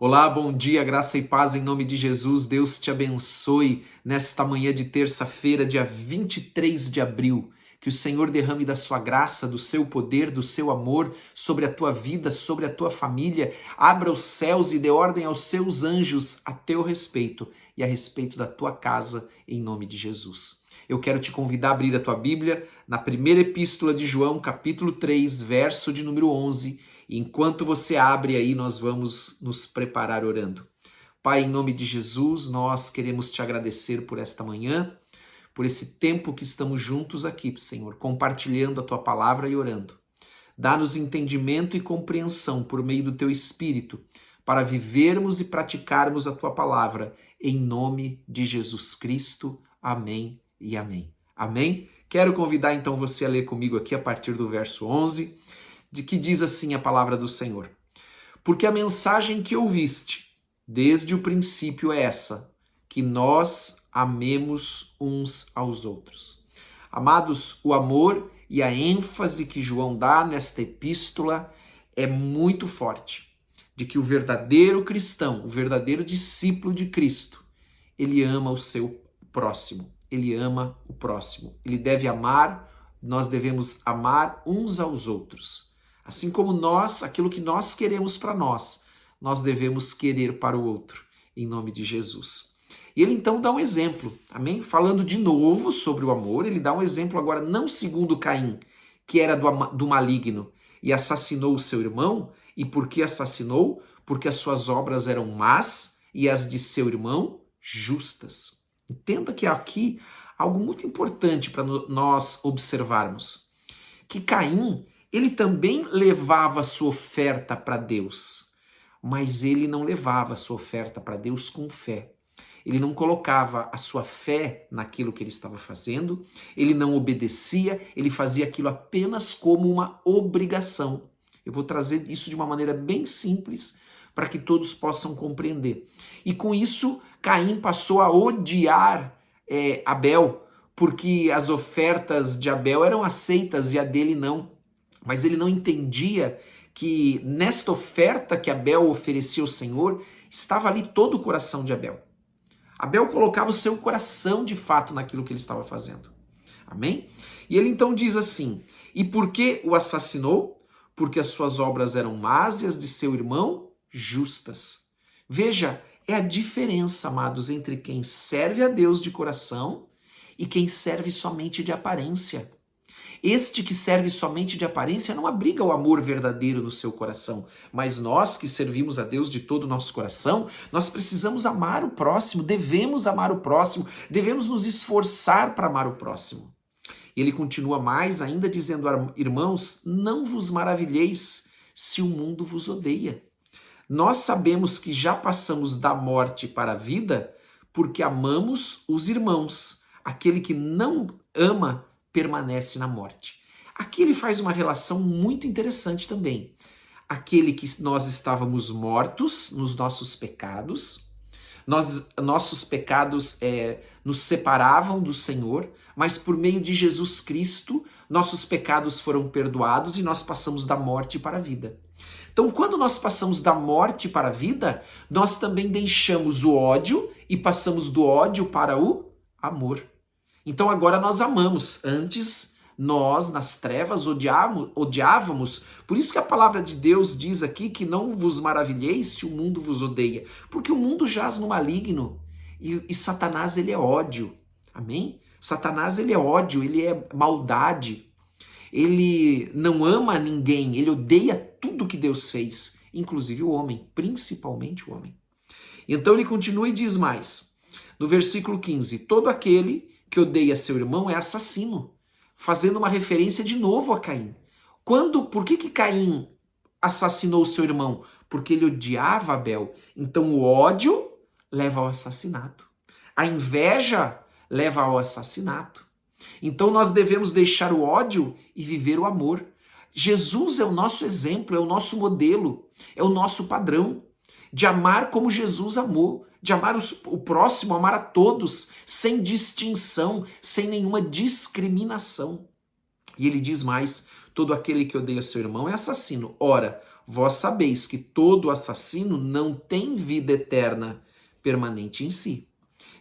Olá, bom dia, graça e paz em nome de Jesus. Deus te abençoe nesta manhã de terça-feira, dia 23 de abril. Que o Senhor derrame da sua graça, do seu poder, do seu amor sobre a tua vida, sobre a tua família. Abra os céus e dê ordem aos seus anjos a teu respeito e a respeito da tua casa, em nome de Jesus. Eu quero te convidar a abrir a tua Bíblia na primeira epístola de João, capítulo 3, verso de número 11. Enquanto você abre aí, nós vamos nos preparar orando. Pai, em nome de Jesus, nós queremos te agradecer por esta manhã, por esse tempo que estamos juntos aqui, Senhor, compartilhando a tua palavra e orando. Dá-nos entendimento e compreensão por meio do teu Espírito, para vivermos e praticarmos a tua palavra, em nome de Jesus Cristo. Amém e amém. Amém? Quero convidar então você a ler comigo aqui a partir do verso 11, de que diz assim a palavra do Senhor. Porque a mensagem que ouviste desde o princípio é essa, que nós amemos uns aos outros. Amados, o amor e a ênfase que João dá nesta epístola é muito forte, de que o verdadeiro cristão, o verdadeiro discípulo de Cristo, ele ama o seu próximo, ele ama o próximo, ele deve amar, nós devemos amar uns aos outros. Assim como nós, aquilo que nós queremos para nós, nós devemos querer para o outro, em nome de Jesus. E ele então dá um exemplo, amém? Falando de novo sobre o amor, ele dá um exemplo agora não segundo Caim, que era do maligno e assassinou o seu irmão. E por que assassinou? Porque as suas obras eram más e as de seu irmão justas. Entenda que aqui algo muito importante para nós observarmos, que Caim, ele também levava a sua oferta para Deus, mas ele não levava a sua oferta para Deus com fé. Ele não colocava a sua fé naquilo que ele estava fazendo, ele não obedecia, ele fazia aquilo apenas como uma obrigação. Eu vou trazer isso de uma maneira bem simples para que todos possam compreender. E com isso, Caim passou a odiar Abel, porque as ofertas de Abel eram aceitas e a dele não. Mas ele não entendia que nesta oferta que Abel oferecia ao Senhor, estava ali todo o coração de Abel. Abel colocava o seu coração de fato naquilo que ele estava fazendo. Amém? E ele então diz assim, e por que o assassinou? Porque as suas obras eram más e as de seu irmão justas. Veja, é a diferença, amados, entre quem serve a Deus de coração e quem serve somente de aparência. Este que serve somente de aparência não abriga o amor verdadeiro no seu coração. Mas nós que servimos a Deus de todo o nosso coração, nós precisamos amar o próximo, devemos amar o próximo, devemos nos esforçar para amar o próximo. Ele continua mais ainda dizendo, irmãos, não vos maravilheis se o mundo vos odeia. Nós sabemos que já passamos da morte para a vida porque amamos os irmãos. Aquele que não ama permanece na morte. Aqui ele faz uma relação muito interessante também. Aquele que nós estávamos mortos nos nossos pecados, nossos pecados nos separavam do Senhor, mas por meio de Jesus Cristo, nossos pecados foram perdoados e nós passamos da morte para a vida. Então, quando nós passamos da morte para a vida, nós também deixamos o ódio e passamos do ódio para o amor. Então agora nós amamos. Antes nós nas trevas odiávamos. Por isso que a palavra de Deus diz aqui que não vos maravilheis se o mundo vos odeia. Porque o mundo jaz no maligno e Satanás ele é ódio. Amém? Satanás ele é ódio, ele é maldade. Ele não ama ninguém, ele odeia tudo que Deus fez, inclusive o homem, principalmente o homem. Então ele continua e diz mais. No versículo 15, todo aquele que odeia seu irmão é assassino, fazendo uma referência de novo a Caim. Por que Caim assassinou seu irmão? Porque ele odiava Abel. Então o ódio leva ao assassinato. A inveja leva ao assassinato. Então nós devemos deixar o ódio e viver o amor. Jesus é o nosso exemplo, é o nosso modelo, é o nosso padrão de amar como Jesus amou, de amar o próximo, amar a todos, sem distinção, sem nenhuma discriminação. E ele diz mais, todo aquele que odeia seu irmão é assassino. Ora, vós sabeis que todo assassino não tem vida eterna permanente em si.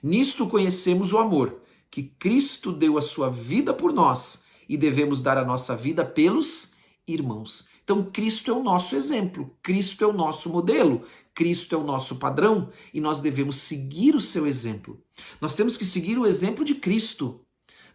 Nisto conhecemos o amor, que Cristo deu a sua vida por nós e devemos dar a nossa vida pelos irmãos. Então, Cristo é o nosso exemplo, Cristo é o nosso modelo, Cristo é o nosso padrão e nós devemos seguir o seu exemplo. Nós temos que seguir o exemplo de Cristo,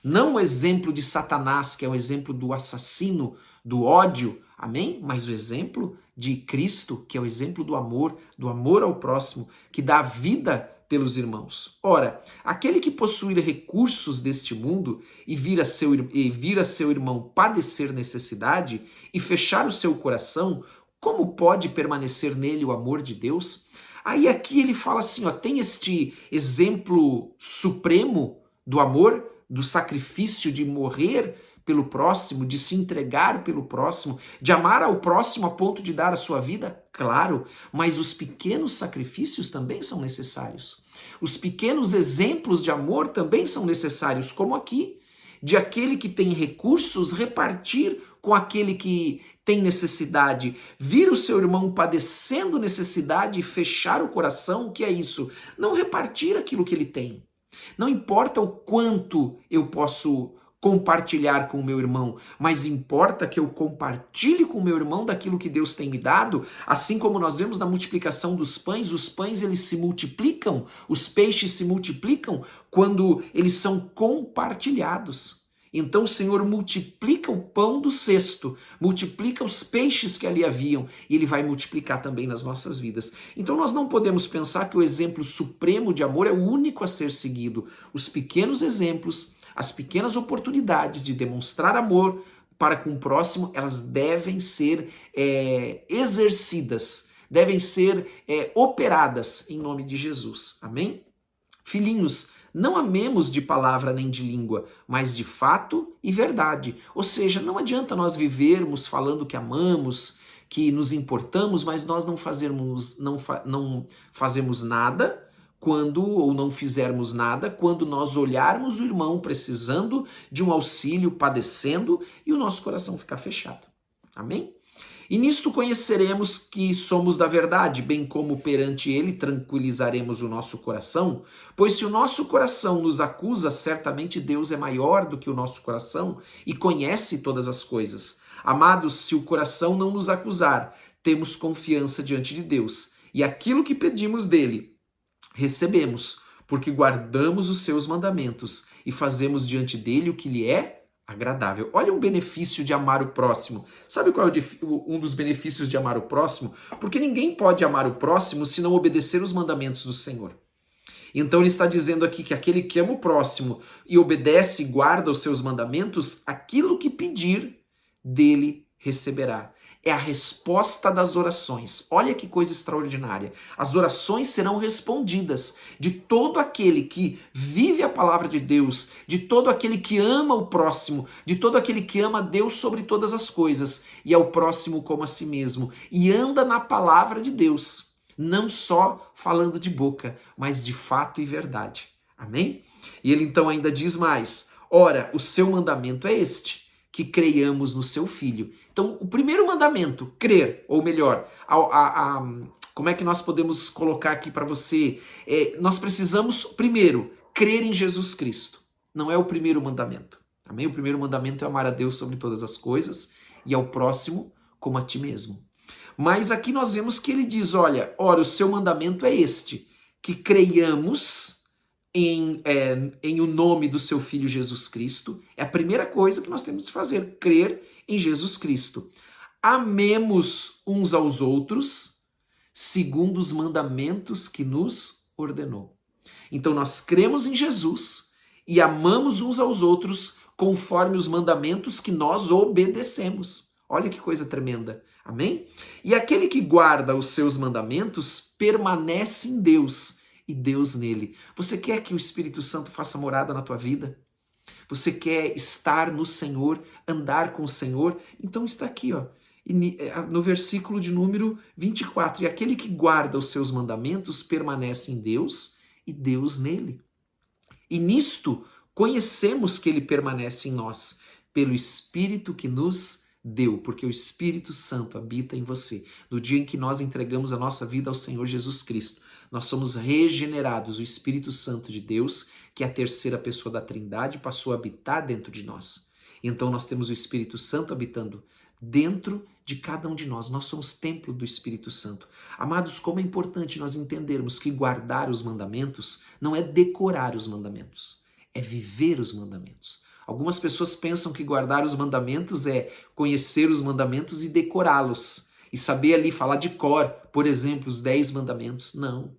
não o exemplo de Satanás, que é o exemplo do assassino, do ódio, amém? Mas o exemplo de Cristo, que é o exemplo do amor ao próximo, que dá vida pelos irmãos. Ora, aquele que possuir recursos deste mundo e vir a seu irmão padecer necessidade e fechar o seu coração, como pode permanecer nele o amor de Deus? Aí aqui ele fala assim, ó, tem este exemplo supremo do amor, do sacrifício de morrer pelo próximo, de se entregar pelo próximo, de amar ao próximo a ponto de dar a sua vida? Claro, mas os pequenos sacrifícios também são necessários. Os pequenos exemplos de amor também são necessários, como aqui, de aquele que tem recursos repartir com aquele que tem necessidade, vir o seu irmão padecendo necessidade e fechar o coração, o que é isso? Não repartir aquilo que ele tem. Não importa o quanto eu posso compartilhar com o meu irmão, mas importa que eu compartilhe com o meu irmão daquilo que Deus tem me dado, assim como nós vemos na multiplicação dos pães, os pães eles se multiplicam, os peixes se multiplicam quando eles são compartilhados. Então o Senhor multiplica o pão do cesto, multiplica os peixes que ali haviam, e Ele vai multiplicar também nas nossas vidas. Então nós não podemos pensar que o exemplo supremo de amor é o único a ser seguido. Os pequenos exemplos, as pequenas oportunidades de demonstrar amor para com o próximo, elas devem ser exercidas, devem ser operadas em nome de Jesus. Amém? Filhinhos, não amemos de palavra nem de língua, mas de fato e verdade. Ou seja, não adianta nós vivermos falando que amamos, que nos importamos, mas nós não fazemos nada ou não fizermos nada quando nós olharmos o irmão precisando de um auxílio, padecendo, e o nosso coração ficar fechado. Amém? E nisto conheceremos que somos da verdade, bem como perante ele tranquilizaremos o nosso coração, pois se o nosso coração nos acusa, certamente Deus é maior do que o nosso coração e conhece todas as coisas. Amados, se o coração não nos acusar, temos confiança diante de Deus, e aquilo que pedimos dele, recebemos, porque guardamos os seus mandamentos e fazemos diante dele o que lhe é agradável. Olha um benefício de amar o próximo. Sabe qual é um dos benefícios de amar o próximo? Porque ninguém pode amar o próximo se não obedecer os mandamentos do Senhor. Então ele está dizendo aqui que aquele que ama o próximo e obedece e guarda os seus mandamentos, aquilo que pedir, dele receberá. É a resposta das orações. Olha que coisa extraordinária. As orações serão respondidas de todo aquele que vive a palavra de Deus, de todo aquele que ama o próximo, de todo aquele que ama Deus sobre todas as coisas e ao próximo como a si mesmo, e anda na palavra de Deus, não só falando de boca, mas de fato e verdade. Amém? E ele então ainda diz mais: ora, o seu mandamento é este, que creiamos no seu Filho. Então, o primeiro mandamento, crer, ou melhor, como é que nós podemos colocar aqui para você? Nós precisamos, primeiro, crer em Jesus Cristo. Não é o primeiro mandamento. Amém? O primeiro mandamento é amar a Deus sobre todas as coisas e ao próximo como a ti mesmo. Mas aqui nós vemos que ele diz, ora, o seu mandamento é este, que creiamos em o nome do seu Filho Jesus Cristo. É a primeira coisa que nós temos de fazer, crer em Jesus Cristo. Amemos uns aos outros, segundo os mandamentos que nos ordenou. Então nós cremos em Jesus e amamos uns aos outros conforme os mandamentos que nós obedecemos. Olha que coisa tremenda. Amém? E aquele que guarda os seus mandamentos permanece em Deus e Deus nele. Você quer que o Espírito Santo faça morada na tua vida? Você quer estar no Senhor, andar com o Senhor? Então está aqui, ó, no versículo de número 24. E aquele que guarda os seus mandamentos permanece em Deus e Deus nele. E nisto conhecemos que ele permanece em nós, pelo Espírito que nos Deu, porque o Espírito Santo habita em você. No dia em que nós entregamos a nossa vida ao Senhor Jesus Cristo, nós somos regenerados. O Espírito Santo de Deus, que é a terceira pessoa da Trindade, passou a habitar dentro de nós. Então nós temos o Espírito Santo habitando dentro de cada um de nós. Nós somos templo do Espírito Santo. Amados, como é importante nós entendermos que guardar os mandamentos não é decorar os mandamentos, é viver os mandamentos. Algumas pessoas pensam que guardar os mandamentos é conhecer os mandamentos e decorá-los, e saber ali falar de cor, por exemplo, os 10 mandamentos. Não.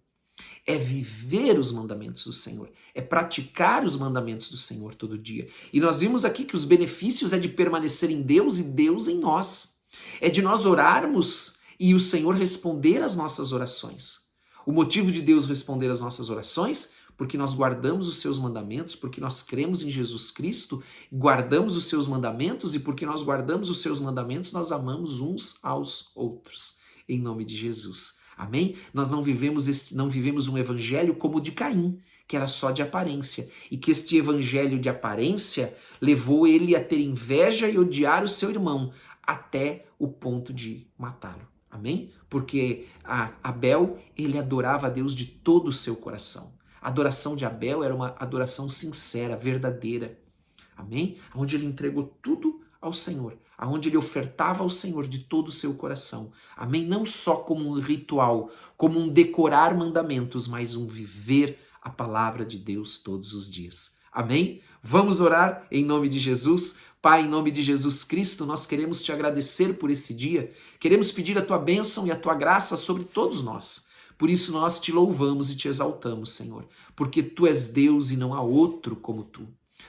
É viver os mandamentos do Senhor, é praticar os mandamentos do Senhor todo dia. E nós vimos aqui que os benefícios é de permanecer em Deus e Deus em nós. É de nós orarmos e o Senhor responder às nossas orações. O motivo de Deus responder às nossas orações? Porque nós guardamos os seus mandamentos, porque nós cremos em Jesus Cristo, guardamos os seus mandamentos, e porque nós guardamos os seus mandamentos, nós amamos uns aos outros. Em nome de Jesus. Amém? Nós não vivemos um evangelho como o de Caim, que era só de aparência, e que este evangelho de aparência levou ele a ter inveja e odiar o seu irmão, até o ponto de matá-lo. Amém? Porque Abel, ele adorava a Deus de todo o seu coração. A adoração de Abel era uma adoração sincera, verdadeira. Amém? Onde ele entregou tudo ao Senhor, aonde ele ofertava ao Senhor de todo o seu coração. Amém? Não só como um ritual, como um decorar mandamentos, mas um viver a palavra de Deus todos os dias. Amém? Vamos orar em nome de Jesus. Pai, em nome de Jesus Cristo, nós queremos te agradecer por esse dia. Queremos pedir a tua bênção e a tua graça sobre todos nós. Por isso nós te louvamos e te exaltamos, Senhor, porque tu és Deus e não há outro como tu.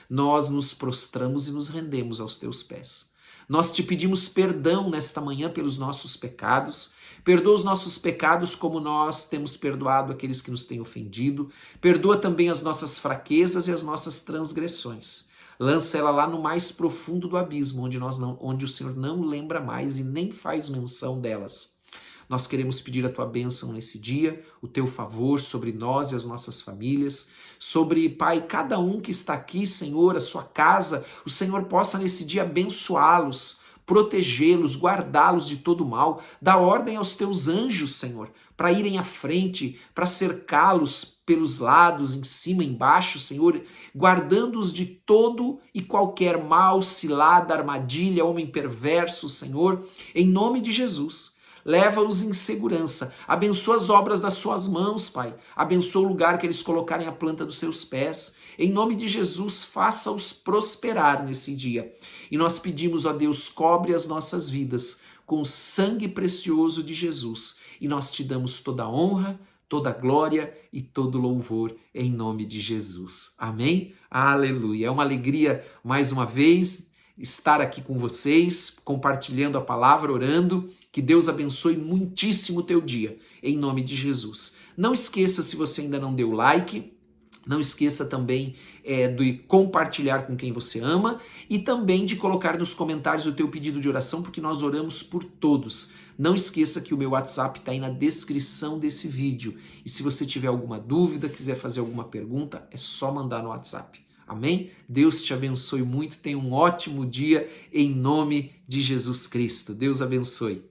Nós nos prostramos e nos rendemos aos teus pés. Nós te pedimos perdão nesta manhã pelos nossos pecados. Perdoa os nossos pecados como nós temos perdoado aqueles que nos têm ofendido. Perdoa também as nossas fraquezas e as nossas transgressões. Lança ela lá no mais profundo do abismo, onde o Senhor não lembra mais e nem faz menção delas. Nós queremos pedir a tua bênção nesse dia, o teu favor sobre nós e as nossas famílias, sobre, Pai, cada um que está aqui, Senhor, a sua casa, o Senhor possa nesse dia abençoá-los, protegê-los, guardá-los de todo mal, dar ordem aos teus anjos, Senhor, para irem à frente, para cercá-los pelos lados, em cima, embaixo, Senhor, guardando-os de todo e qualquer mal, cilada, armadilha, homem perverso, Senhor, em nome de Jesus. Leva-os em segurança, abençoa as obras das suas mãos, Pai, abençoa o lugar que eles colocarem a planta dos seus pés, em nome de Jesus, faça-os prosperar nesse dia, e nós pedimos, ó Deus, cobre as nossas vidas com o sangue precioso de Jesus, e nós te damos toda a honra, toda a glória e todo louvor, em nome de Jesus, amém? Aleluia, é uma alegria mais uma vez estar aqui com vocês, compartilhando a palavra, orando. Que Deus abençoe muitíssimo o teu dia, em nome de Jesus. Não esqueça, se você ainda não deu like, não esqueça também de compartilhar com quem você ama e também de colocar nos comentários o teu pedido de oração, porque nós oramos por todos. Não esqueça que o meu WhatsApp está aí na descrição desse vídeo. E se você tiver alguma dúvida, quiser fazer alguma pergunta, é só mandar no WhatsApp. Amém? Deus te abençoe muito. Tenha um ótimo dia em nome de Jesus Cristo. Deus abençoe.